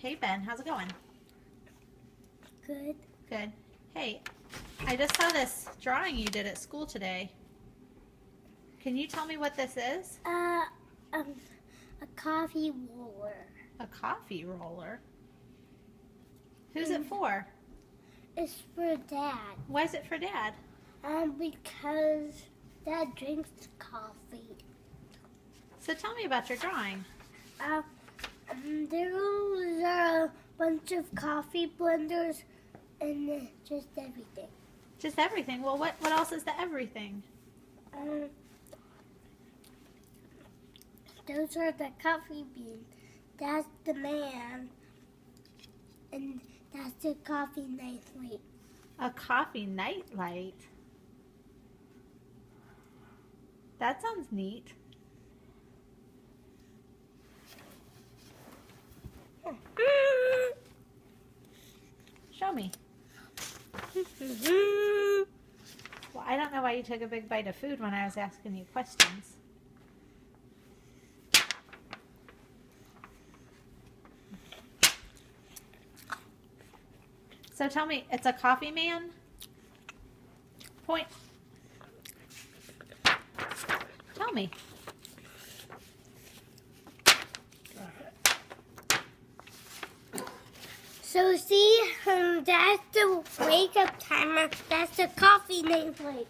Hey Ben, how's it going? Good. Good. Hey, I just saw this drawing you did at school today. Can you tell me what this is? A coffee roller. A coffee roller? Who's it for? It's for Dad. Why is it for Dad? Because Dad drinks coffee. So tell me about your drawing. There are a bunch of coffee blenders and just everything. Just everything. Well, what else is the everything? Those are the coffee beans. That's the man. And that's the coffee night light. A coffee night light? That sounds neat. Show me. Well, I don't know why you took a big bite of food when I was asking you questions. So tell me, it's a coffee man? Point. Tell me. So see, that's the wake up timer. That's the coffee nameplate.